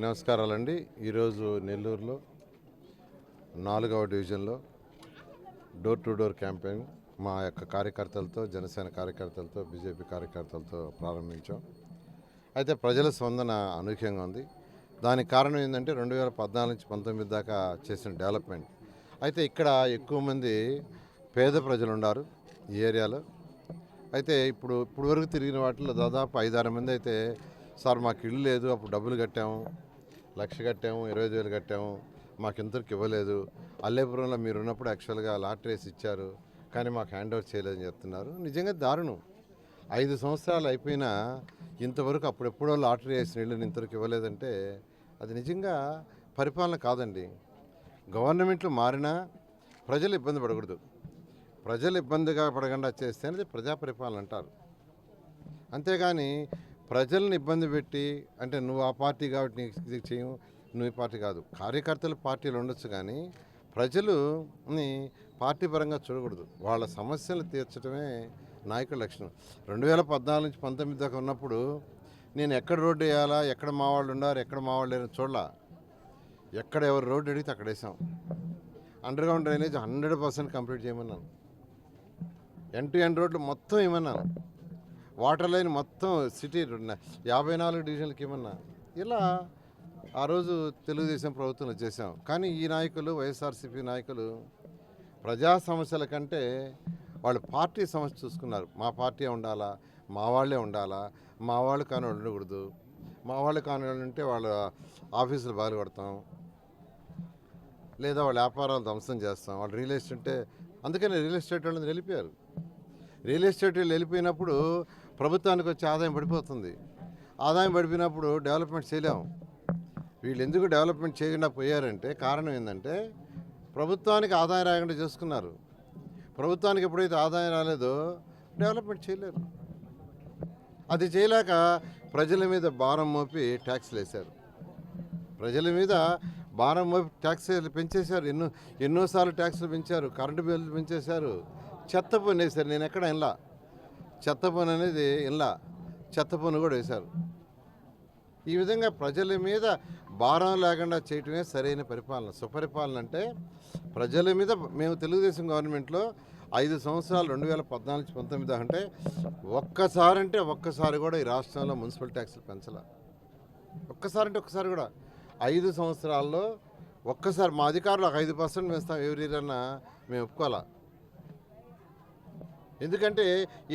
నమస్కారాలండి. ఈరోజు నెల్లూరులో 4వ డివిజన్లో డోర్ టు డోర్ క్యాంపెయిన్ మా యొక్క కార్యకర్తలతో, జనసేన కార్యకర్తలతో, బీజేపీ కార్యకర్తలతో ప్రారంభించాం. అయితే ప్రజల స్పందన అనూహ్యంగా ఉంది. దానికి కారణం ఏంటంటే 2014 నుంచి 19 దాకా చేసిన డెవలప్మెంట్. అయితే ఇక్కడ ఎక్కువ మంది పేద ప్రజలు ఉన్నారు ఈ ఏరియాలో. అయితే ఇప్పుడు వరకు తిరిగిన వాటిలో దాదాపు 5-6 మంది అయితే, సార్ మాకు ఇల్లు లేదు, అప్పుడు డబ్బులు కట్టాము, 1,00,000 కట్టాము, 25,000 కట్టాము, మాకు ఇంతవరకు ఇవ్వలేదు, అల్లేపురంలో మీరు ఉన్నప్పుడు యాక్చువల్గా లాటరీ వేసి ఇచ్చారు కానీ మాకు హ్యాండ్ ఓవర్ చేయలేదని చెప్తున్నారు. నిజంగా దారుణం. 5 సంవత్సరాలు అయిపోయినా ఇంతవరకు అప్పుడెప్పుడో లాటరీ వేసిన ఇళ్ళని ఇంతవరకు ఇవ్వలేదంటే అది నిజంగా పరిపాలన కాదండి. గవర్నమెంట్లు మారినా ప్రజలు ఇబ్బంది పడకూడదు. ప్రజలు ఇబ్బందిగా పడకుండా చేస్తేనే ప్రజా పరిపాలన అంటారు. అంతేగాని ప్రజల్ని ఇబ్బంది పెట్టి, అంటే నువ్వు ఆ పార్టీ కాబట్టి నీకు ఇది చేయము, నువ్వు ఈ పార్టీ కాదు. కార్యకర్తలు పార్టీలు ఉండొచ్చు కానీ ప్రజలుని పార్టీ పరంగా చూడకూడదు. వాళ్ళ సమస్యలు తీర్చడమే నాయకుల లక్షణం. 2014 నుంచి 19 దాకా ఉన్నప్పుడు నేను ఎక్కడ రోడ్డు వేయాలా, ఎక్కడ మా వాళ్ళు ఉన్నారు, ఎక్కడ మా వాళ్ళు లేరని చూడాల. ఎక్కడ ఎవరు రోడ్డు అడిగితే అక్కడ వేసాం. అండర్గ్రౌండ్ డ్రైనేజ్ 100% కంప్లీట్ చేయమన్నాను. ఎండ్ టు ఎండ్ రోడ్లు మొత్తం ఇవ్వమన్నాను. వాటర్ లైన్ మొత్తం సిటీ 54 డివిజన్లకి ఇవ్వమన్నా. ఇలా ఆ రోజు తెలుగుదేశం ప్రభుత్వంలో చేశాం. కానీ ఈ నాయకులు, వైఎస్ఆర్సీపీ నాయకులు ప్రజా సమస్యల కంటే వాళ్ళు పార్టీ సమస్య చూసుకున్నారు. మా పార్టీ ఉండాలా, మా వాళ్ళే ఉండాలా, మా వాళ్ళు కాని వాళ్ళు ఉండకూడదు, మా వాళ్ళు కాని వాళ్ళు ఉంటే వాళ్ళ ఆఫీసులు బాగా కొడతాం, లేదా వాళ్ళ వ్యాపారాలు ధ్వంసం చేస్తాం, వాళ్ళు రియల్ ఎస్టేట్ ఉంటే. అందుకని రియల్ ఎస్టేట్ వాళ్ళని వెళ్ళిపోయారు. రియల్ ఎస్టేట్ వాళ్ళు వెళ్ళిపోయినప్పుడు ప్రభుత్వానికి వచ్చే ఆదాయం పడిపోతుంది. ఆదాయం పడిపోయినప్పుడు డెవలప్మెంట్ చేయలేము. వీళ్ళు ఎందుకు డెవలప్మెంట్ చేయకుండా పోయారంటే కారణం ఏంటంటే ప్రభుత్వానికి ఆదాయం రాకుండా చేసుకున్నారు. ప్రభుత్వానికి ఎప్పుడైతే ఆదాయం రాలేదో డెవలప్మెంట్ చేయలేరు. అది చేయలేక ప్రజల మీద భారం మోపి ట్యాక్స్లు వేశారు. ప్రజల మీద భారం మోపి ట్యాక్స్లు పెంచేశారు. ఎన్నోసార్లు ట్యాక్స్లు పెంచారు. కరెంటు బిల్లు పెంచేశారు. చెత్త పన్ను వేశారు. నేను ఎక్కడ ఇలా చెత్త పన్ను అనేది ఇలా చెత్త పన్ను కూడా వేశారు. ఈ విధంగా ప్రజల మీద భారం లేకుండా చేయటమే సరైన పరిపాలన. సుపరిపాలన అంటే ప్రజల మీద. మేము తెలుగుదేశం గవర్నమెంట్లో 5 సంవత్సరాలు 2014 నుంచి 19 అంటే ఒక్కసారి కూడా ఈ రాష్ట్రంలో మున్సిపల్ ట్యాక్సులు పెంచాల. ఒక్కసారి కూడా 5 సంవత్సరాల్లో ఒక్కసారి మా అధికారులు 5% పెంచుతాం ఎవ్రీ ఇయర్ అన్నా మేము ఒప్పుకోవాలా. ఎందుకంటే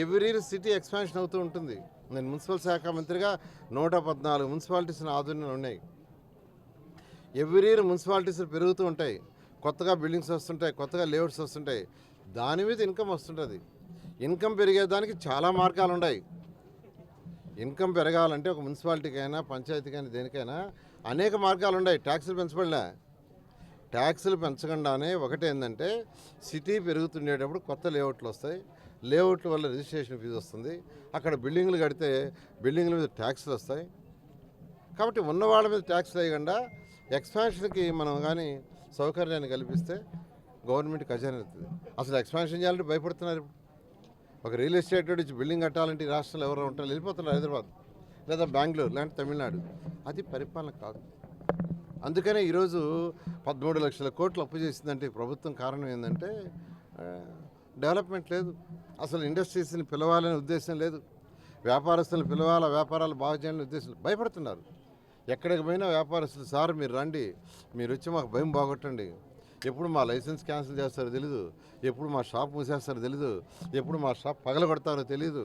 ఎవ్రీ ఇయర్ సిటీ ఎక్స్పాన్షన్ అవుతూ ఉంటుంది. నేను మున్సిపల్ శాఖ మంత్రిగా 114 మున్సిపాలిటీస్ ఆధీనంలో ఉన్నాయి. ఎవ్రీ ఇయర్ మున్సిపాలిటీస్ పెరుగుతూ ఉంటాయి. కొత్తగా బిల్డింగ్స్ వస్తుంటాయి, కొత్తగా లేఅవుట్స్ వస్తుంటాయి. దాని మీద ఇన్కమ్ వస్తుంటుంది. ఇన్కమ్ పెరిగేదానికి చాలా మార్గాలు ఉన్నాయి. ఇన్కమ్ పెరగాలంటే ఒక మున్సిపాలిటీకైనా, పంచాయతీకైనా, దేనికైనా అనేక మార్గాలు ఉన్నాయి. ట్యాక్సులు పెంచబడలే. ట్యాక్సులు పెంచకుండానే ఒకటి ఏంటంటే సిటీ పెరుగుతుండేటప్పుడు కొత్త లేఅవుట్లు వస్తాయి. లేఅవుట్ల వల్ల రిజిస్ట్రేషన్ ఫీజు వస్తుంది. అక్కడ బిల్డింగ్లు కడితే బిల్డింగ్ల మీద ట్యాక్సులు వస్తాయి. కాబట్టి ఉన్న వాళ్ళ మీద ట్యాక్సులు వేయకుండా ఎక్స్పాన్షన్కి మనం కానీ సౌకర్యాన్ని కల్పిస్తే గవర్నమెంట్ ఖజానా అవుతుంది. అసలు ఎక్స్పాన్షన్ చేయాలంటే భయపడుతున్నారు. ఒక రియల్ ఎస్టేట్ నుంచి బిల్డింగ్ కట్టాలంటే ఈ రాష్ట్రంలో ఎవరో ఉంటారు, వెళ్ళిపోతున్నారు హైదరాబాద్ లేదా బెంగళూరు లాంటి తమిళనాడు. అది పరిపాలన కాదు. అందుకనే ఈరోజు 13 లక్షల కోట్లు అప్పు చేసిందంటే ప్రభుత్వం. కారణం ఏంటంటే డెవలప్మెంట్ లేదు. అసలు ఇండస్ట్రీస్ని పిలవాలనే ఉద్దేశం లేదు. వ్యాపారస్తులను పిలవాలా, వ్యాపారాలు బాగా చేయాలనే ఉద్దేశం. భయపడుతున్నారు. ఎక్కడికి పోయినా వ్యాపారస్తులు, సార్ మీరు రండి, మీరు వచ్చి మాకు భయం బాగొట్టండి, ఎప్పుడు మా లైసెన్స్ క్యాన్సిల్ చేస్తారో తెలీదు, ఎప్పుడు మా షాప్ మూసేస్తారో తెలీదు, ఎప్పుడు మా షాప్ పగలగొడతారో తెలీదు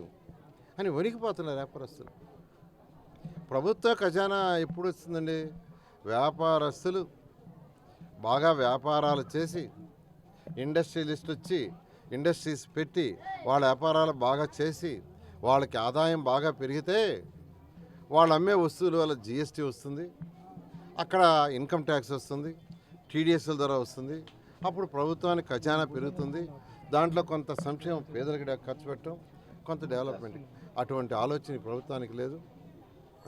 అని వణికిపోతున్నారు వ్యాపారస్తులు. ప్రభుత్వ ఖజానా ఎప్పుడు వస్తుందండి? వ్యాపారస్తులు బాగా వ్యాపారాలు చేసి, ఇండస్ట్రియలిస్ట్ వచ్చి ఇండస్ట్రీస్ పెట్టి వాళ్ళ వ్యాపారాలు బాగా చేసి వాళ్ళకి ఆదాయం బాగా పెరిగితే వాళ్ళు అమ్మే వస్తువుల వల్ల జిఎస్టీ వస్తుంది, అక్కడ ఇన్కమ్ ట్యాక్స్ వస్తుంది, టీడీఎస్ల ద్వారా వస్తుంది. అప్పుడు ప్రభుత్వానికి ఖజానా పెరుగుతుంది. దాంట్లో కొంత సంక్షేమం పేదలకు ఖర్చు పెట్టడం, కొంత డెవలప్మెంట్. అటువంటి ఆలోచన ప్రభుత్వానికి లేదు.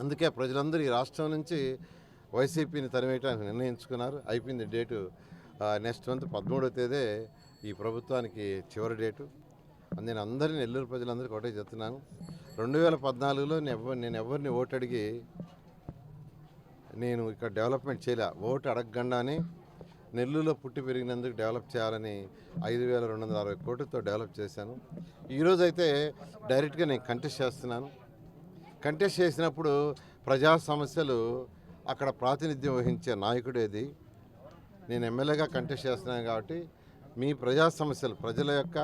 అందుకే ప్రజలందరూ ఈ రాష్ట్రం నుంచి వైసీపీని తరిమేయడానికి నిర్ణయించుకున్నారు. అయిపోయింది డేటు. నెక్స్ట్ మంత్ 13వ తేదీ ఈ ప్రభుత్వానికి చివరి డేటు. నేను అందరినీ, నెల్లూరు ప్రజలందరికీ ఒకటే చెప్తున్నాను, 2014లో నేను ఎవరిని ఓటు అడిగి నేను ఇక్కడ డెవలప్మెంట్ చేయలే, ఓటు అడగకుండానే నెల్లూరులో పుట్టి పెరిగినందుకు డెవలప్ చేయాలని 5,260 కోట్లతో డెవలప్ చేశాను. ఈరోజు అయితే డైరెక్ట్గా నేను కంటెస్ట్ చేస్తున్నాను. కంటెస్ట్ చేసినప్పుడు ప్రజా సమస్యలు అక్కడ ప్రాతినిధ్యం వహించే నాయకుడేది. నేను ఎమ్మెల్యేగా కంటెస్ట్ చేస్తున్నాను కాబట్టి మీ ప్రజా సమస్యలు, ప్రజల యొక్క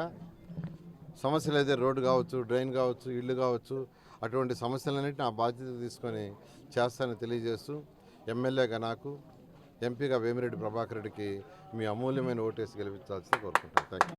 సమస్యలు అయితే రోడ్డు కావచ్చు, డ్రైన్ కావచ్చు, ఇళ్ళు కావచ్చు, అటువంటి సమస్యలన్నింటినీ నా బాధ్యత తీసుకొని చేస్తానని తెలియజేస్తూ, ఎమ్మెల్యేగా నాకు, ఎంపీగా వేమిరెడ్డి ప్రభాకర్ రెడ్డికి మీ అమూల్యమైన ఓటేసి గెలిపించాల్సింది కోరుకుంటాను. Thank you.